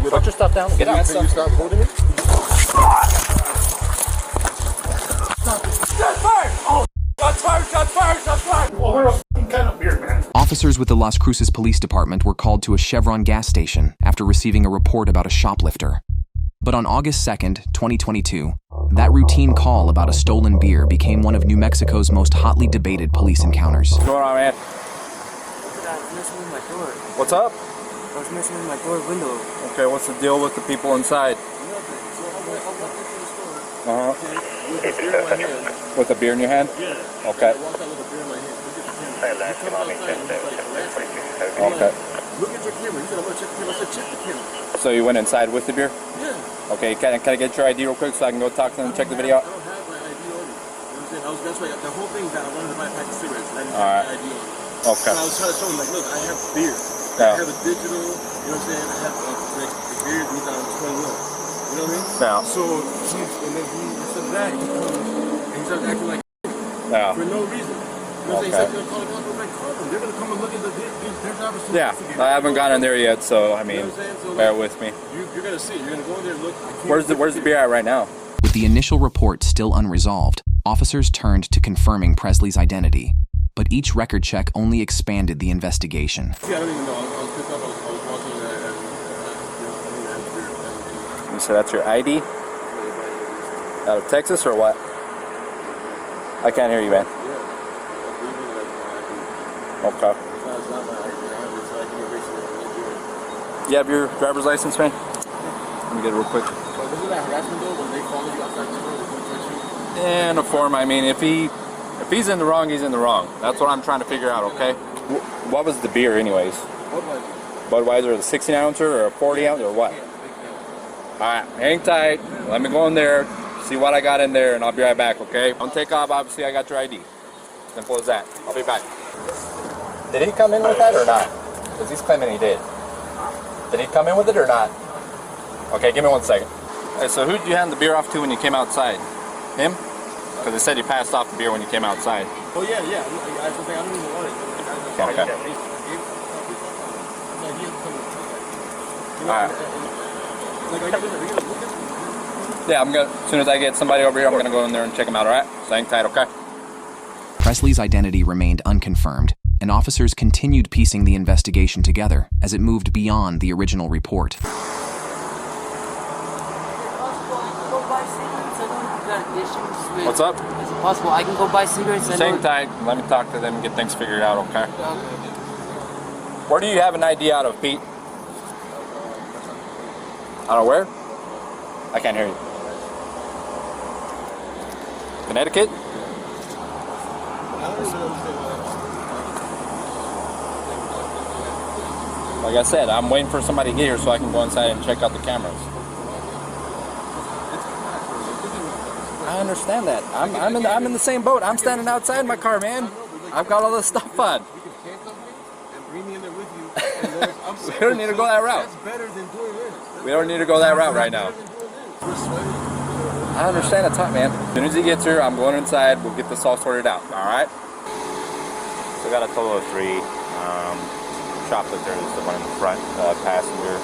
Put your stuff down. Get out. Can you stop holding me? Officers with the Las Cruces Police Department were called to a Chevron gas station after receiving a report about a shoplifter. But on August 2nd, 2022, that routine call about a stolen beer became one of New Mexico's most hotly debated police encounters. What's going on, man? I was messing with my door. What's up? I was messing with my door window. Okay, what's the deal with the people inside? Uh-huh. With a beer in your hand? Yeah. Okay. I walked out with a beer in my hand. Okay. Look at your camera. He said, I'm going to check the camera. I said, check the camera. So you went inside with the beer? Yeah. Okay, can I get your ID real quick so I can go talk to them and check the video out? I don't have my ID on me. You know what I'm saying? That's why the whole thing that I wanted to buy a pack of cigarettes and I didn't have my ID on me. Okay. So I was trying to show him, like, look, I have beer. Yeah. I have a digital, you know what I'm saying? I have like, the beer means that I'm 21. You know what I mean? Yeah. So, and then instead of that, he comes and he starts acting like Yeah. for no reason. You know what I'm saying? He's like, going to call the cops. I'm like, call them. They're going to come and look at their job is to Yeah, investigate. I haven't gotten there yet, so I mean, You know what I'm saying? So, bear like, with me. You're going to see. You're going to go in there and look. Where's the beer at right now? With the initial report still unresolved, officers turned to confirming Presley's identity. But each record check only expanded the investigation. See, I don't even know. I was pissed off. I was walking and You said that's your ID? Out of Texas or what? I can't hear you, man. Okay. You have your driver's license, man? Let me get it real quick. In a form, I mean, if he's in the wrong, he's in the wrong. That's what I'm trying to figure out, okay? What was the beer anyways? Budweiser, the 16 ouncer or a 40 ounce or what? Alright, hang tight. Let me go in there, see what I got in there, and I'll be right back, okay? Don't take off, obviously I got your ID. Simple as that. I'll be back. Did he come in with that or not? Because he's claiming he did. Did he come in with it or not? Okay, give me 1 second. Hey, so who did you hand the beer off to when you came outside? Him? Because they said you passed off the beer when you came outside. Oh, yeah. I don't even want it. Okay. Alright. Yeah, as soon as I get somebody over here, I'm gonna go in there and check them out, alright? So hang tight, okay? Presley's identity remained unconfirmed, and officers continued piecing the investigation together as it moved beyond the original report. What's up? Is it possible I can go buy cigarettes? Hang tight. Let me talk to them and get things figured out, okay? Where do you have an ID out of, Pete? Out of where? I can't hear you. Connecticut? Like I said, I'm waiting for somebody to get here so I can go inside and check out the cameras. I understand that. I'm in the same boat. I'm standing outside my car, man. I've got all this stuff on. We don't need to go that route. We don't need to go that route right now. I understand it's hot, man. As soon as he gets here, I'm going inside. We'll get this all sorted out. All right? So we got a total of 3 shoplifters. The one in the front passenger.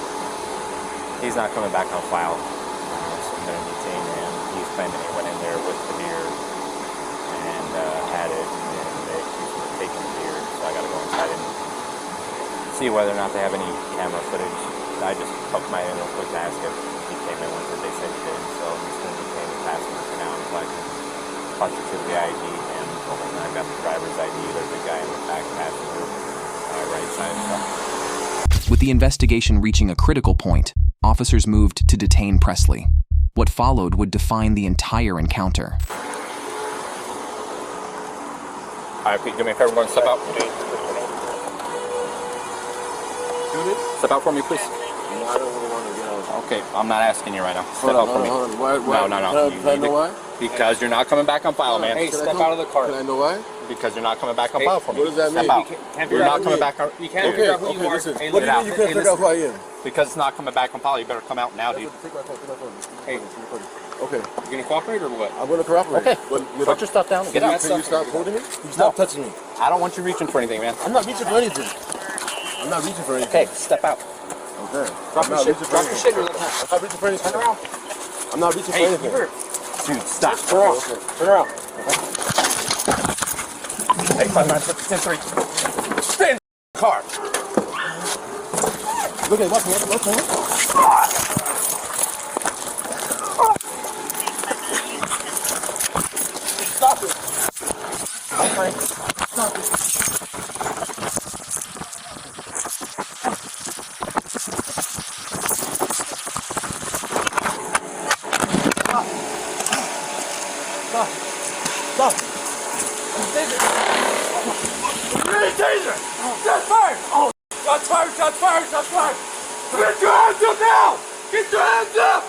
He's not coming back on file. So I'm going to detain him. He's claiming he went in there with the beer and had it, and they accused him of taking the beer. So I got to go inside and see whether or not they have any camera footage. I just poked my in real quick to ask if he came in with it. They said he did. So I'm just going to detain the passenger for now until I can constitute the ID. And I got the driver's ID. There's a guy in the back passenger, right side. So. With the investigation reaching a critical point, officers moved to detain Presley. What followed would define the entire encounter. All right, Pete, do me a favor. I'm going to step out. Step out for me, please. No, I don't really want to get out. Okay, I'm not asking you right now. Step out for me. Hold on. Why? No. Can I know why? Because you're not coming back on file, man. Hey, step out of the car. Can I know why? Because you're not coming back on file for me. What does that mean? Step out. You're not coming back on. You can't figure out who you are. Listen. Hey, What do you out. mean you can't figure out who I am? Because it's not coming back on file. You better come out now, dude. Take my phone. Hey, Okay. you gonna cooperate or what? I'm going to cooperate. Okay. But Put your stuff down. Get out. Can you stop holding me? You stop touching me. I don't want you reaching for anything, man. I'm not reaching for anything. I'm not reaching for anything. Okay, step out. Okay. Drop your shit. Drop your shit. You're left hand. I'm not reaching for anything. Turn around. I'm not reaching for anything. Dude, stop. Turn around. Okay. Turn around. Hey, 5, 9, 10, 3. Stay in the car. Look at what's going. Stop it. Stop it. Stop. Taser. Taser. Shots fired. Oh, shots fired. Shots fired. Shots fired. Get your hands up now. Get your hands up.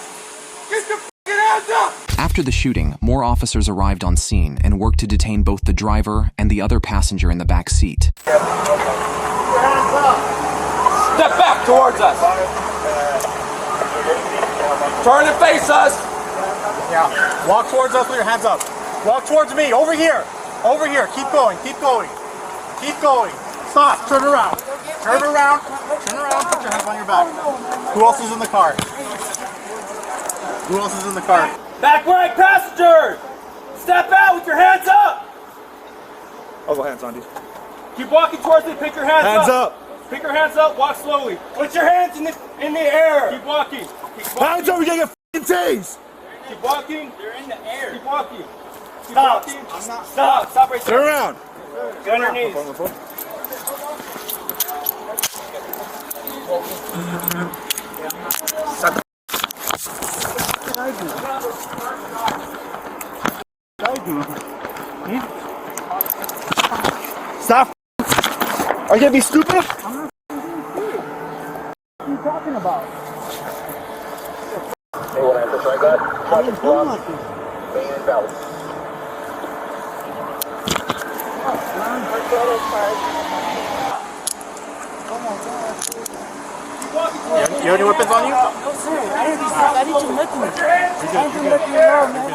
Get your fucking hands up. After the shooting, more officers arrived on scene and worked to detain both the driver and the other passenger in the back seat. Get your hands up. Step back towards us. Turn and face us. Yeah. Walk towards us with your hands up. Walk towards me. Over here. Over here. Keep going. Keep going. Keep going. Stop. Turn around. Turn around. Turn around. Put your hands on your back. Who else is in the car? Who else is in the car? Back right passengers. Step out with your hands up. Oh, go hands on, dude. Keep walking towards me. Pick your hands up. Hands up. Pick your hands up. Walk slowly. Put your hands in the air. Keep walking. Keep walking. Hands up, we're gonna get f***ing tased! Keep walking. They're in the air. Keep walking. Stop. Stop. Stop right there. Turn around! Get on your knees. Stop! Are you gonna be stupid? What are you talking about? Hey, what answer I got? Project block. Main valid. You have any weapons on you? No, sir. I didn't do nothing. I didn't do nothing at all, man.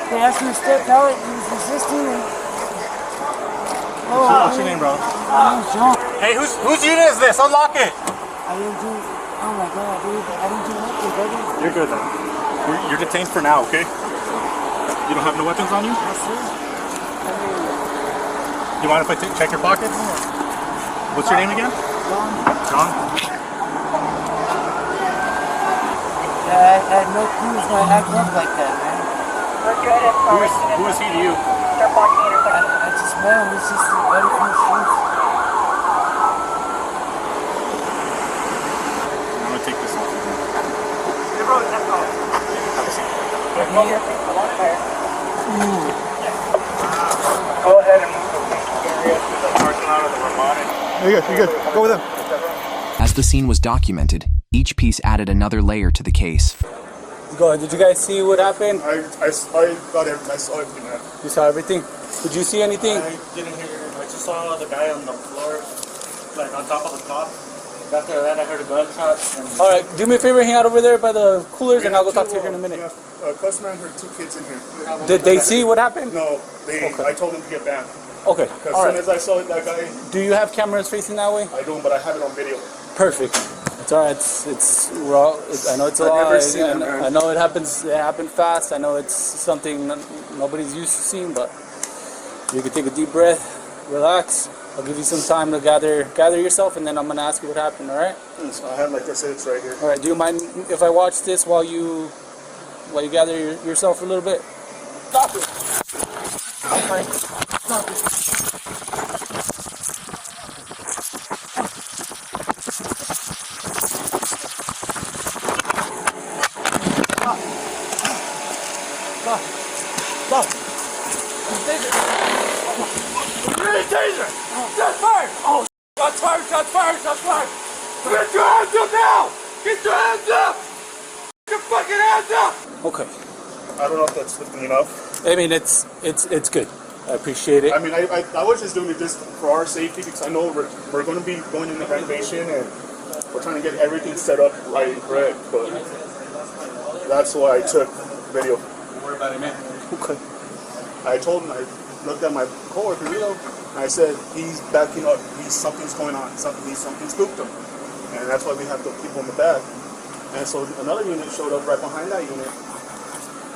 They asked me to step out. He was resisting. What's your name, bro? John. Hey, whose unit is this? Unlock it. I didn't do. Oh my God, dude. I didn't do nothing, brother. You're good then. You're detained for now, okay? You don't have no weapons on you? Yes, sir. You mind if I check your pockets? What's your name again? John. John? Yeah, I had no clue he was gonna act up like that, man. Who is he to you? I just met him. He's just a buddy from the streets. I'm gonna take this off. Go ahead and move the area to the parking lot of the Ramada. You're good, Go with him. As the scene was documented, each piece added another layer to the case. Go ahead. Did you guys see what happened? I got everything. I saw everything, man. You saw everything? Did you see anything? I didn't hear. I just saw the guy on the floor, like on top of the cop. After that, I heard a gunshot. And All right. Do me a favor. Hang out over there by the coolers, and I'll go talk to you here in a minute. A customer and her 2 kids in here. Did they see what happened? No, I told them to get back. Okay. As All soon right. as I saw that guy, Do you have cameras facing that way? I don't, but I have it on video. Perfect. It's all right. It's raw. I know it's a I've lot. never seen it, man. I know it happens. It happened fast. I know it's something nobody's used to seeing, but you can take a deep breath, relax. I'll give you some time to gather yourself, and then I'm gonna ask you what happened. All right? So I have like this. It's right here. All right. Do you mind if I watch this while you gather yourself a little bit? stop it. Okay. Stop it. Stop. Taser. Taser. Shots fired. Oh, shots fired. Shots fired. Shots fired. Get your hands up now. Get your hands up. Get your fucking hands up. Okay. I don't know if that's lifting enough. I mean, it's good. I appreciate it. I mean, I was just doing it just for our safety because I know we're going to be going into renovation and we're trying to get everything set up right and correct. But that's why I took video. Don't worry about it, man. Okay. I told him, I looked at my coworker, and I said, he's backing up. Something's going on. Something spooked him. and that's why we have the people in the back. And so another unit showed up right behind that unit,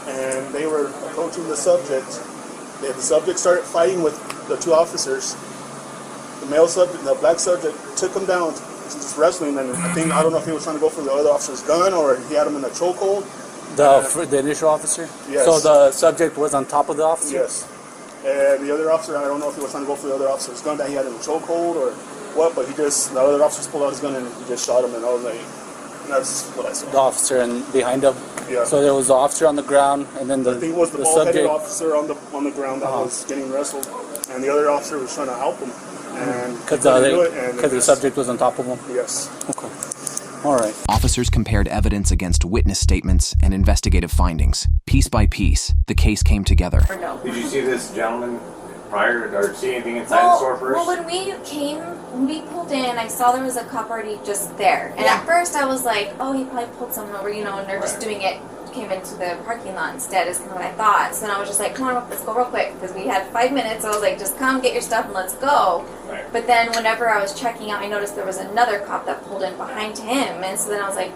and they were approaching the subject. The subject started fighting with the two officers. The male subject, the black subject, took him down, just wrestling, and I don't know if he was trying to go for the other officer's gun or he had him in a chokehold. The initial officer? Yes. So the subject was on top of the officer? Yes. And the other officer, I don't know if he was trying to go for the other officer's gun that he had in a chokehold or what, but the other officer pulled out his gun and he just shot him, and I was like, that's what I saw. The officer and behind him? Yeah. So there was the officer on the ground, and then I think it was the bald-headed officer on the ground that was getting wrestled, and the other officer was trying to help him. Because the subject was on top of him? Yes. Okay. All right. Officers compared evidence against witness statements and investigative findings. Piece by piece, the case came together. Did you see this gentleman prior, or see anything inside the store first? Well, when we pulled in, I saw there was a cop already just there. And at first I was like, oh, he probably pulled someone over, and they're just doing it, came into the parking lot instead, is kind of what I thought. So then I was just like, come on, let's go real quick, because we had 5 minutes. So I was like, just come, get your stuff, and let's go. Right. But then whenever I was checking out, I noticed there was another cop that pulled in behind him. And so then I was like,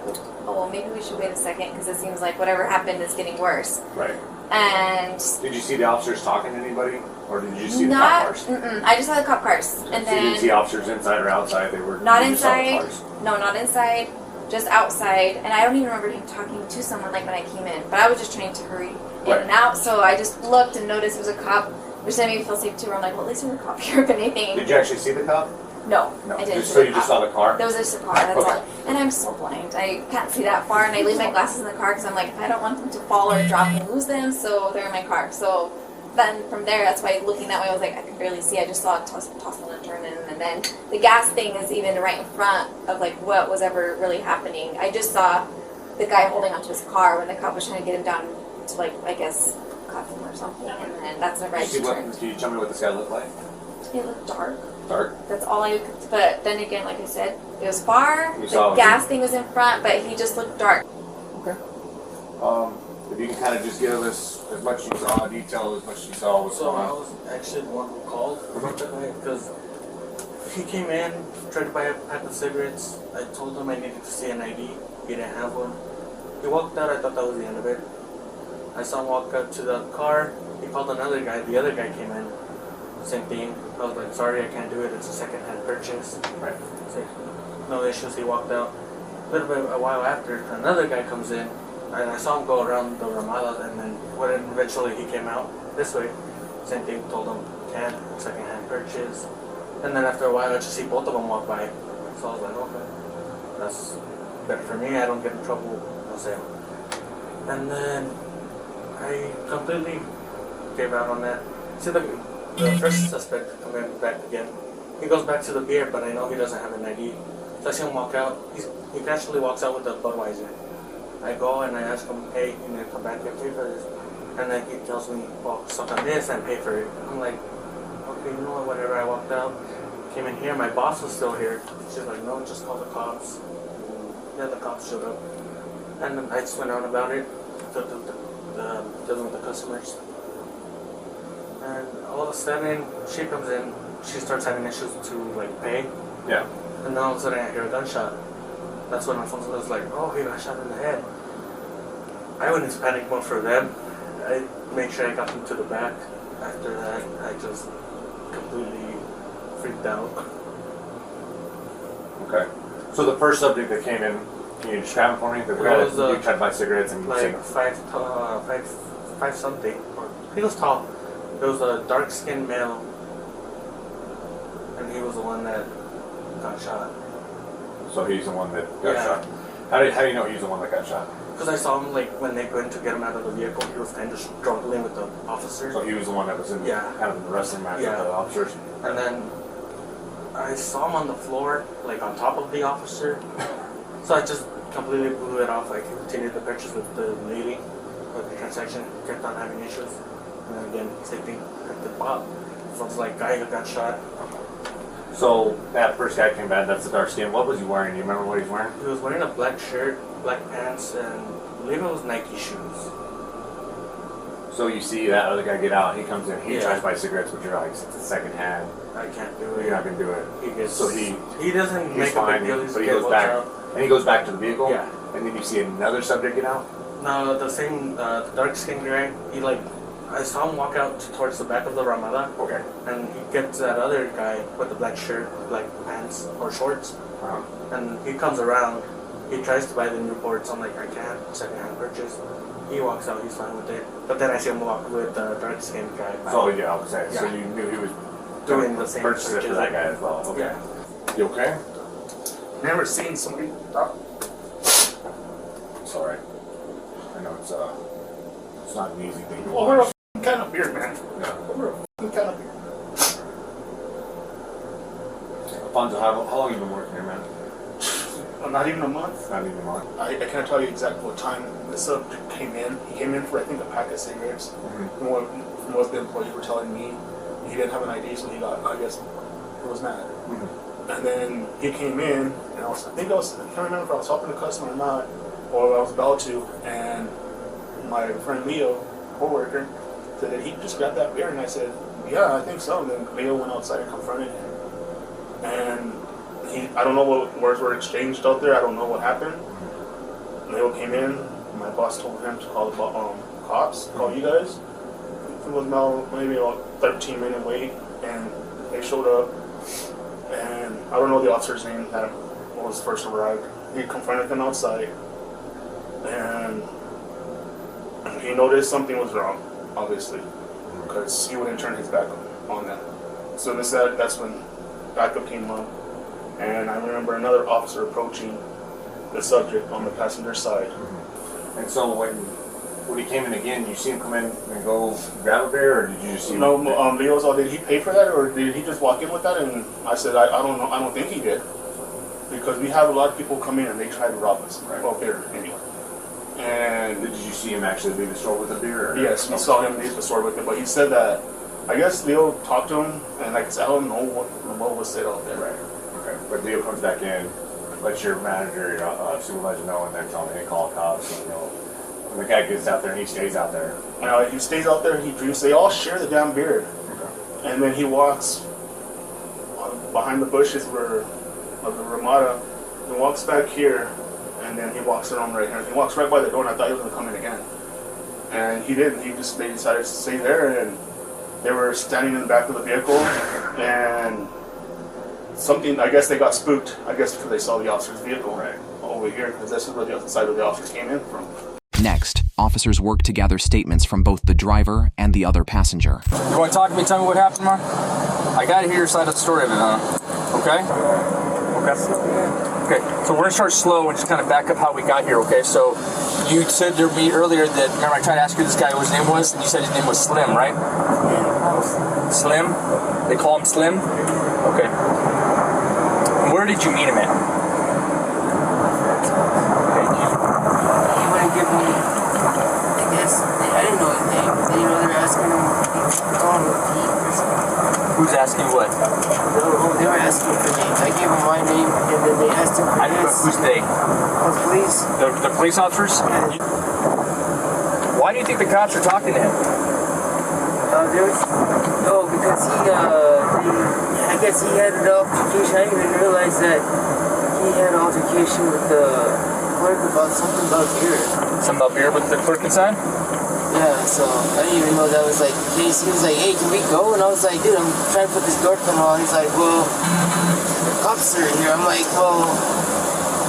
oh, well, maybe we should wait a second, because it seems like whatever happened is getting worse. Right. And did you see the officers talking to anybody? Or did you see the cop cars? I just saw the cop cars. And so then you didn't see officers inside or outside? They were not you just saw the inside. cars? No, not inside. Just outside. And I don't even remember him talking to someone like when I came in. But I was just trying to hurry in and out. So I just looked and noticed there was a cop, which made me feel safe too. I'm like, well, at least there's a cop here if anything. Did you actually see the cop? No, I didn't. So you just saw the car? There was just a car, that's all. And I'm so blind. I can't see that far, and I leave my glasses in the car because I'm like, I don't want them to fall or drop and lose them, so they're in my car. So then from there, that's why looking that way, I was like, I could barely see. I just saw it tossing and turning, and then the gas thing is even right in front of like what was ever really happening. I just saw the guy holding onto his car when the cop was trying to get him down to, like, I guess, cuff him or something, and then that's whenever I turned. Can you tell me what this guy looked like? It looked dark. Dark? That's all I could, but then again, like I said, it was far, You the saw him. gas thing was in front, but he just looked dark. Okay. If you can kind of just give us as much you saw, detail as much as you saw what's going on. I was actually the one who called because he came in, tried to buy a pack of cigarettes. I told him I needed to see an ID. He didn't have one. He walked out. I thought that was the end of it. I saw him walk up to the car. He called another guy. The other guy came in. Same thing. I was like, sorry, I can't do it. It's a second-hand purchase. Right. So, no issues. He walked out. A while after, another guy comes in. And I saw him go around the Ramada, and then when eventually he came out this way, same thing, told him, can't, second-hand purchase. And then after a while, I just see both of them walk by. So I was like, okay, that's better for me. I don't get in trouble. No sale. And then I completely gave out on that. See, the first suspect coming back again. He goes back to the beer, but I know he doesn't have an ID. So I see him walk out. He casually walks out with a Budweiser. I go and I ask him, hey, you need to come back and pay for this. And then he tells me, well, suck on this and pay for it. I'm like, okay, you know what, whatever. I walked out, came in here, my boss was still here. She's like, no, just call the cops. Yeah, the cops showed up. And then I just went on about it, dealing with the customers. And all of a sudden, she comes in, she starts having issues to, like, pay. Yeah. And then all of a sudden I hear a gunshot. That's when my phone was like, oh, he got shot in the head. I went into panic mode for them. I made sure I got them to the back. After that, I just completely freaked out. Okay. So the first subject that came in, can you describe it for me? The guy that you tried to buy cigarettes and like five something. He was tall. It was a dark-skinned male, and he was the one that got shot. So he's the one that got shot. How do you know he's the one that got shot? Because I saw him, like, when they went to get him out of the vehicle, he was kind of struggling with the officer. So he was the one that was in kind of the wrestling match with the officers? And then I saw him on the floor, like, on top of the officer. So I just completely blew it off. I continued the purchase with the lady, with the transaction, kept on having issues. And then again, same thing at the bottom. So it's like, guy who got shot. So that first guy came back, that's the dark skin. What was he wearing? Do you remember what he was wearing? He was wearing a black shirt, black pants, and I believe it was Nike shoes. So you see that other guy get out, he comes in, he Yeah. tries to buy cigarettes, but you're like, it's a second hand. I can't do it. You're not gonna do it. He gets, so he doesn't he's make fine, a big deal. but he goes back, and he goes back to the vehicle. Yeah. And then you see another subject get out. No, the same dark skinned guy. He like, I saw him walk out towards the back of the Ramada. Okay. And he gets that other guy with the black shirt, black pants or shorts. And he comes around. He tries to buy the Newports. I'm like, I can't. Second-hand purchase. He walks out. He's fine with it. But then I see him walk with the dark-skinned guy. So yeah, I was saying. Yeah. So you knew he was doing the same purchase purchase for that guy as well. Okay. Yeah. You okay? Never seen somebody. It's alright. I know it's not an easy thing to Over a watch. can of beer, man. Yeah. Over a can of beer. Alfonso, how long have you been working here, man? Not even a month. Not even a month. I can't tell you exactly what time the subject came in. He came in for, I think, a pack of cigarettes. From what the employees were telling me, he didn't have an ID, so he got, I guess, he was mad. And then he came in, and I can't remember if I was talking to the customer or not, or I was about to, and my friend Leo, co-worker, said that he just grabbed that beer, and I said, yeah, I think so. And then Leo went outside and confronted him. And I don't know what words were exchanged out there. I don't know what happened. Leo came in. My boss told him to call the cops, call you guys. It was about maybe a 13-minute wait, and they showed up. And I don't know the officer's name that was first arrived. He confronted them outside, and he noticed something was wrong, obviously, because he wouldn't turn his back on them. So that's when backup came up. And I remember another officer approaching the subject on the passenger side. And so when he came in again, you see him come in and go grab a beer, or did you just see him? No, Leo's all, did he pay for that, or did he just walk in with that? And I said, I don't know, I don't think he did. Because we have a lot of people come in and they try to rob us. Right. Well, beer, anyway. And did you see him actually leave the store with a beer? Or? Yes, we saw him leave the store with it, but he said that, I guess Leo talked to him, and like I said, I don't know what was said out there. Right. Okay. But Leo comes back in, lets your manager, your supervisor know, and then tell him, hey, call cops. And, and the guy gets out there and he stays out there. He stays out there, he drinks, they all share the damn beer. Okay. And then he walks behind the bushes of the Ramada, and walks back here, and then he walks around right here. He walks right by the door, and I thought he was going to come in again. And he didn't. They decided to stay there, and they were standing in the back of the vehicle, and something, I guess they got spooked, I guess because they saw the officer's vehicle right over here, because this is where the other side of the officers came in from. Next, officers work to gather statements from both the driver and the other passenger. You want to talk to me, tell me what happened, Mark? I got to hear your side of the story of it, okay? Okay, so we're going to start slow and just kind of back up how we got here, okay? So you said to me earlier that, remember I tried to ask you this guy what his name was, and you said his name was Slim, right? Slim? They call him Slim? Okay. And where did you meet him at? He wouldn't give me, I guess, I didn't know his name. They were asking him, Who's asking what? They were asking for names. I gave him my name, and then they asked him for his. Who's they? The police. The police officers? Yeah. Why do you think the cops are talking to him? Because I guess he had an altercation. I didn't even realize that he had an altercation with the clerk about something about beer. Something about beer with the clerk inside? Yeah, so I didn't even know that was like the case. He was like, hey, can we go? And I was like, dude, I'm trying to put this door panel on. He's like, well, the cops are here. I'm like, well,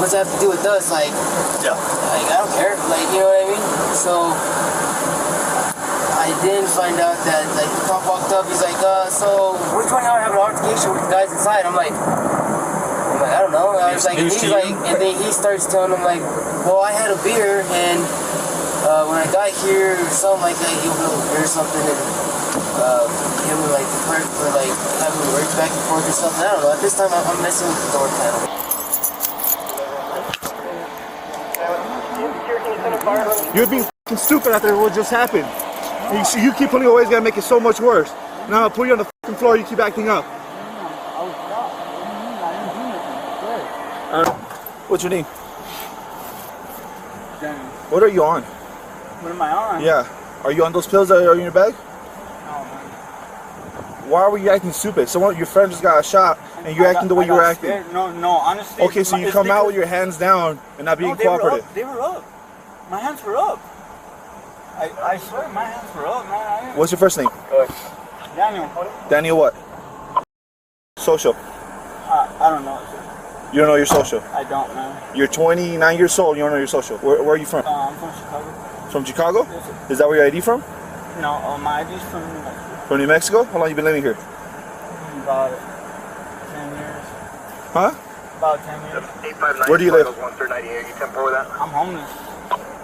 what's that have to do with us? Like, I don't care. Like, you know what I mean? So I then find out that, like, the cop walked up. He's like, so which one of y'all have an altercation with the guys inside? I'm like, I don't know. I was like, and he's like, and then he starts telling him like, well, I had a beer and when I got here, something like that, he opened up a beer or something, and him and like the clerk were like having words back and forth or something. I don't know. At this time, I'm messing with the door panel. You're being f***ing stupid out there. What just happened? You keep pulling away, it's gonna make it so much worse. Now I'll put you on the f***ing floor. You keep acting up. What's your name? Daniel. What are you on? What am I on? Yeah. Are you on those pills that are in your bag? No, man. Why were you acting stupid? Your friend just got shot, and you're acting the way you were acting. Scared. No, honestly. Okay, so you come out with your hands down and not being cooperative. They were up. My hands were up. I swear, my hands were up, man. What's your first name? Daniel. Daniel what? Social. I don't know. You don't know your social? I don't, man. You're 29 years old, you don't know your social. Where are you from? I'm from Chicago. From Chicago? Yes, sir. Is that where your ID from? No, my ID's from New Mexico. From New Mexico? How long you been living here? About 10 years. Huh? About 10 years. Where do you live? I'm homeless.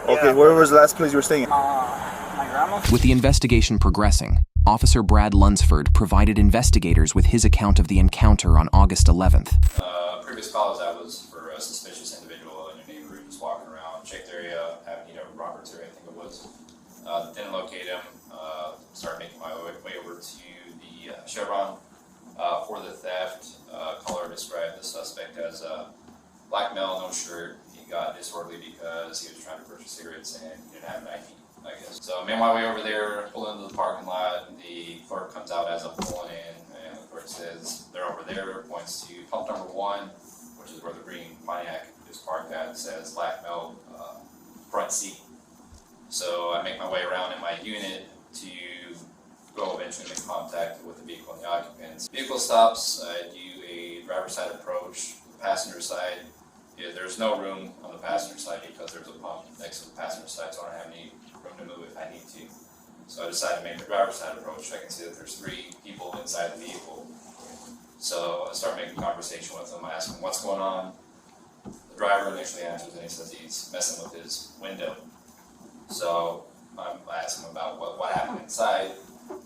Okay, where was the last place you were staying? My grandma's. With the investigation progressing, Officer Brad Lunsford provided investigators with his account of the encounter on August 11th. Previous calls that was for a suspicious individual in your neighborhood just walking around, checked the area, happened to Roberts area, I think it was. Didn't locate him, started making my way over to the Chevron for the theft. Caller described the suspect as black male, no shirt. He got disorderly because he was trying to purchase cigarettes and he didn't have an ID, I guess. So I made my way over there, pull into the parking lot. The clerk comes out as I'm pulling in, and the clerk says they're over there, points to pump number 1, which is where the green Pontiac is parked at. It says black male front seat. So I make my way around in my unit to go eventually make contact with the vehicle and the occupants. Vehicle stops, I do a driver's side approach. The passenger side, there's no room on the passenger side because there's a pump next to the passenger side, so I don't have any room to move if I need to. So I decided to make the driver's side approach. I can see that there's 3 people inside the vehicle. So I start making conversation with them. I ask him what's going on. The driver initially answers and he says he's messing with his window. So I ask him about what happened inside.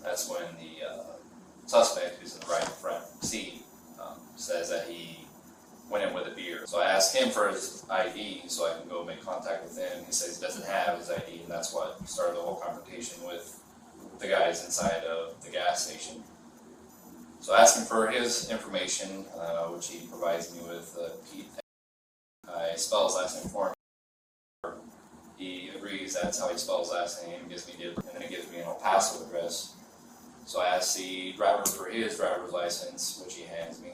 That's when the suspect, who's in the right front seat, says that he went in with a beer. So I asked him for his ID so I can go make contact with him. He says he doesn't have his ID, and that's what started the whole confrontation with the guys inside of the gas station. So I asked him for his information, which he provides me with. Pete. I spell his last name for him. He agrees that's how he spells his last name, gives me and then he gives me an El Paso address. So I asked the driver for his driver's license, which he hands me,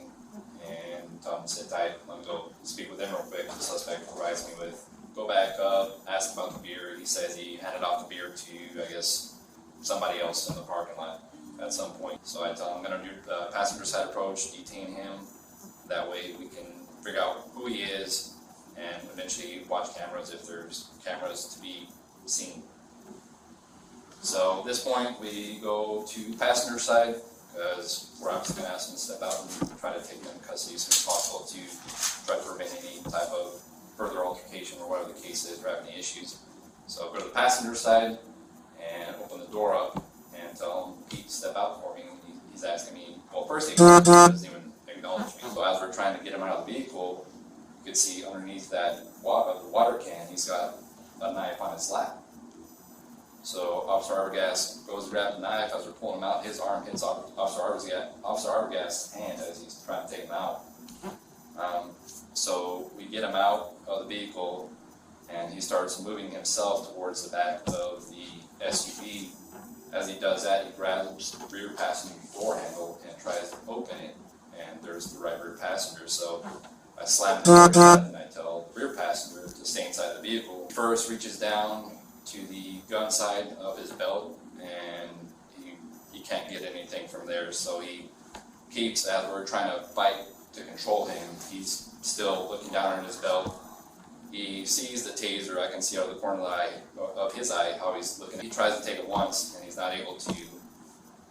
and tell him to sit tight. Let me go speak with him real quick. The suspect provides me with, go back up, ask him about the beer. He says he handed off the beer to, I guess, somebody else in the parking lot at some point. So I tell him I'm going to do the passenger side approach, detain him. That way we can figure out who he is and eventually watch cameras if there's cameras to be seen. So at this point we go to passenger side because we're obviously going to ask him to step out and try to take him in custody as soon as possible to try to prevent any type of further altercation or whatever the case is or have any issues. So go to the passenger side and open the door up and tell him, Pete, step out for me. He's asking me, well, first he doesn't even acknowledge me. So as we're trying to get him out of the vehicle, you can see underneath that water can, he's got a knife on his lap. So Officer Arbogast goes to grab the knife. As we're pulling him out, his arm hits Officer Arbogast's hand as he's trying to take him out. So we get him out of the vehicle, and he starts moving himself towards the back of the SUV. As he does that, he grabs the rear passenger door handle and tries to open it, and there's the right rear passenger. So I slam the door shut and I tell the rear passenger to stay inside the vehicle. He first reaches down to the gun side of his belt, and he can't get anything from there. So he keeps, as we're trying to fight to control him, he's still looking down on his belt. He sees the taser. I can see out of the corner of his eye how he's looking. He tries to take it once, and he's not able to.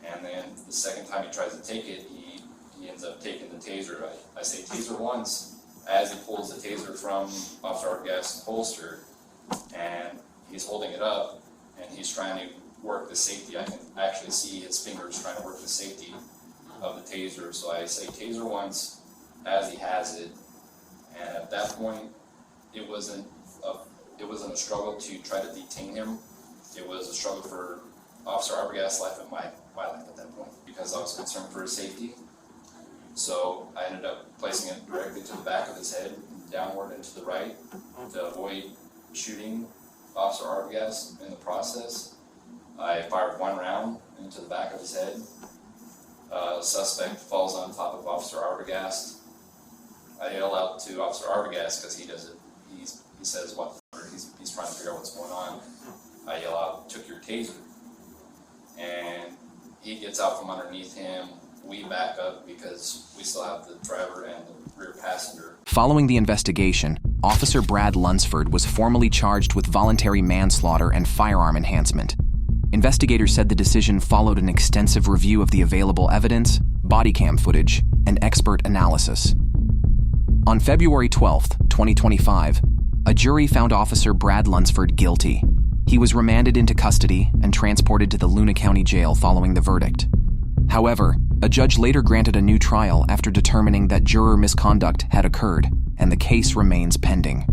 And then the second time he tries to take it, he ends up taking the taser. I say taser once as he pulls the taser from Officer Arbogast's holster, and he's holding it up, and he's trying to work the safety. I can actually see his fingers trying to work the safety of the taser. So I say taser once as he has it, and at that point, it wasn't a struggle to try to detain him. It was a struggle for Officer Arbogast's life and my life at that point, because I was concerned for his safety. So I ended up placing it directly to the back of his head, downward and to the right, to avoid shooting Officer Arbogast in the process. I fired 1 round into the back of his head. Suspect falls on top of Officer Arbogast. I yell out to Officer Arbogast because he does it. He says what he's trying to figure out what's going on. I yell out, "Took your taser," and he gets out from underneath him. We back up because we still have the driver and the rear passenger. Following the investigation, Officer Brad Lunsford was formally charged with voluntary manslaughter and firearm enhancement. Investigators said the decision followed an extensive review of the available evidence, body cam footage, and expert analysis. On February 12, 2025, a jury found Officer Brad Lunsford guilty. He was remanded into custody and transported to the Luna County Jail following the verdict. However, a judge later granted a new trial after determining that juror misconduct had occurred, and the case remains pending.